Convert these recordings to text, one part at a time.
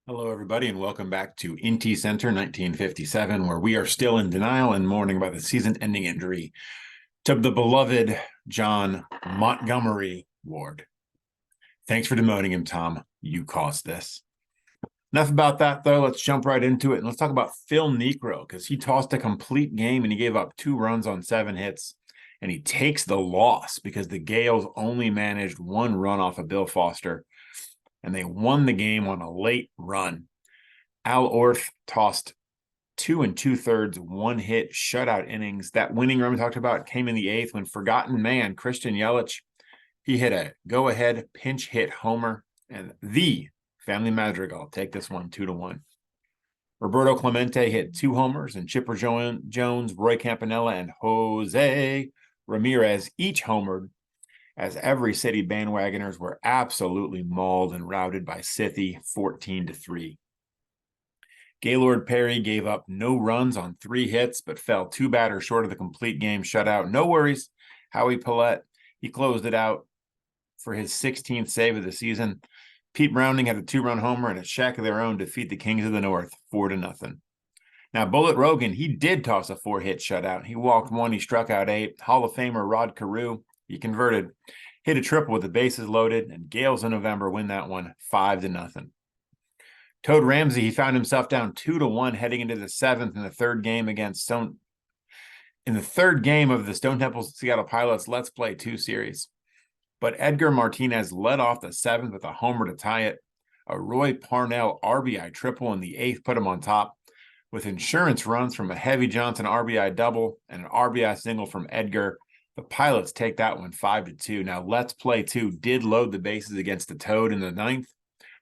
Hello, everybody, and welcome back to IntyCenter 1957, where we are still in denial and mourning by the season-ending injury to the beloved John Montgomery Ward. Thanks for demoting him, Tom. You caused this. Enough about that, though. Let's jump right into it, and let's talk about Phil Niekro, because he tossed a complete game, and he gave up 2 runs on 7 hits, and he takes the loss because the Gales only managed 1 run off of Bill Foster, and they won the game on a late run. Al Orth tossed 2 2/3 1-hit shutout innings. That winning run we talked about came in the 8th when forgotten man Christian Yelich, he hit a go-ahead pinch hit homer, and the family Madrigal take this one 2-1. Roberto Clemente hit 2 homers, and Chipper Jones, Roy Campanella, and Jose Ramirez each homered, as every City bandwagoners were absolutely mauled and routed by Sithy 14-3. Gaylord Perry gave up no runs on 3 hits, but fell 2 batters short of the complete game shutout. No worries. Howie Pallette, he closed it out for his 16th save of the season. Pete Browning had a 2-run homer and a shack of their own to defeat the Kings of the North 4-0. Now, Bullet Rogan, he did toss a 4-hit shutout. He walked 1, he struck out 8. Hall of Famer Rod Carew, he converted, hit a triple with the bases loaded, and Gales in November win that one 5-0. Toad Ramsey, he found himself down 2-1 heading into the 7th in the 3rd game against Stone. In the 3rd game of the Stone Temple Seattle Pilots Let's Play 2 series. But Edgar Martinez led off the 7th with a homer to tie it. A Roy Parnell RBI triple in the 8th put him on top, with insurance runs from a Heavy Johnson RBI double and an RBI single from Edgar. The Pilots take that one 5-2. Now, Let's Play 2 did load the bases against the Toad in the 9th,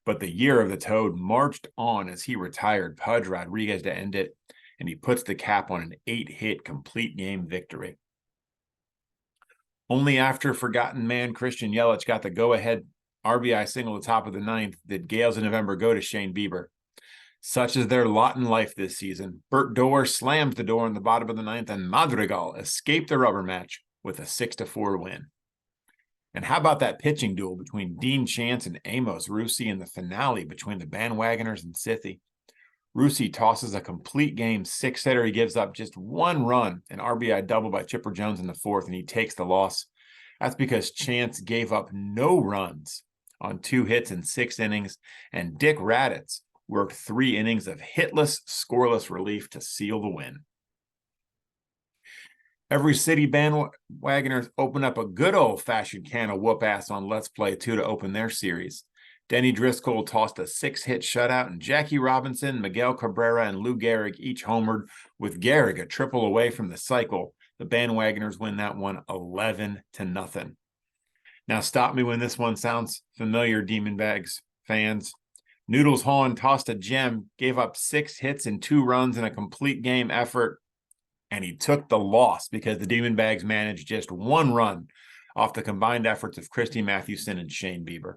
but the year of the Toad marched on as he retired Pudge Rodriguez to end it, and he puts the cap on an 8-hit complete game victory. Only after forgotten man Christian Yelich got the go-ahead RBI single at the top of the 9th did Gales in November go to Shane Bieber. Such is their lot in life this season. Bert Doerr slams the door in the bottom of the 9th, and Madrigal escaped the rubber match with a 6-4 win. And how about that pitching duel between Dean Chance and Amos Russi in the finale between the bandwagoners and Sithy? Russi tosses a complete game 6-hitter. He gives up just 1 run, an RBI double by Chipper Jones in the 4th, and he takes the loss. That's because Chance gave up no runs on 2 hits in 6 innings, and Dick Raditz worked 3 innings of hitless, scoreless relief to seal the win. Every City bandwagoners open up a good old-fashioned can of whoop-ass on Let's Play 2 to open their series. Denny Driscoll tossed a 6-hit shutout, and Jackie Robinson, Miguel Cabrera, and Lou Gehrig each homered, with Gehrig a triple away from the cycle. The bandwagoners win that one 11-0. Now, stop me when this one sounds familiar, Demonbags fans. Noodles Hahn tossed a gem, gave up 6 hits and 2 runs in a complete game effort, and he took the loss because the Demonbags managed just 1 run off the combined efforts of Christy Mathewson and Shane Bieber.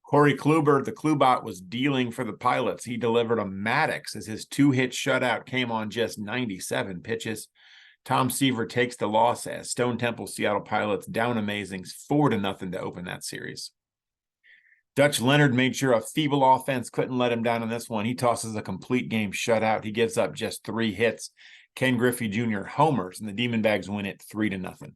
Corey Kluber, the Klubot, was dealing for the Pilots. He delivered a Maddox as his 2-hit shutout came on just 97 pitches. Tom Seaver takes the loss as Stone Temple Seattle Pilots down Amazings 4-0 to open that series. Dutch Leonard made sure a feeble offense couldn't let him down in this one. He tosses a complete game shutout. He gives up just 3 hits. Ken Griffey Jr. homers, and the Demonbags win it 3-0.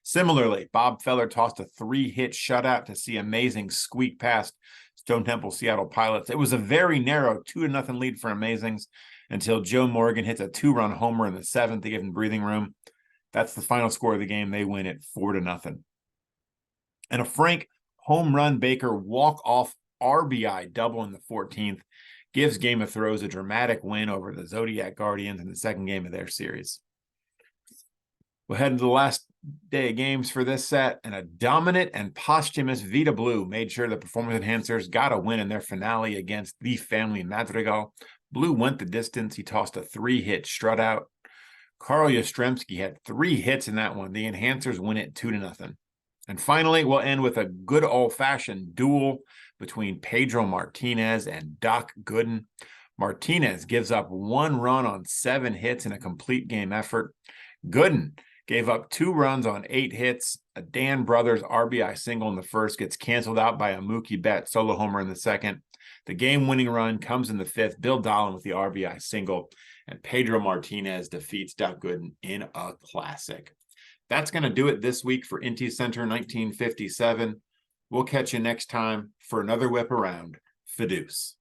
Similarly, Bob Feller tossed a 3-hit shutout to see Amazing squeak past Stone Temple Seattle Pilots. It was a very narrow 2-0 lead for Amazings until Joe Morgan hits a 2-run homer in the 7th to give him breathing room. That's the final score of the game. They win it 4-0. And a Frank home run Baker walk-off RBI double in the 14th gives Game of Thrones a dramatic win over the Zodiac Guardians in the 2nd game of their series. We'll head into the last day of games for this set, and a dominant and posthumous Vita Blue made sure the performance enhancers got a win in their finale against the family Madrigal. Blue went the distance. He tossed a 3-hit strut out. Carl Yastrzemski had 3 hits in that one. The enhancers win it 2-0. And finally, we'll end with a good old-fashioned duel between Pedro Martinez and Doc Gooden. Martinez gives up 1 run on 7 hits in a complete game effort. Gooden Gave up 2 runs on 8 hits. A Dan Brothers RBI single in the first gets canceled out by a Mookie Betts solo homer in the second. The game-winning run comes in the 5th. Bill Dolan with the RBI single. And Pedro Martinez defeats Doc Gooden in a classic. That's going to do it this week for IntyCenter 1957. We'll catch you next time for another whip around. Fiduce.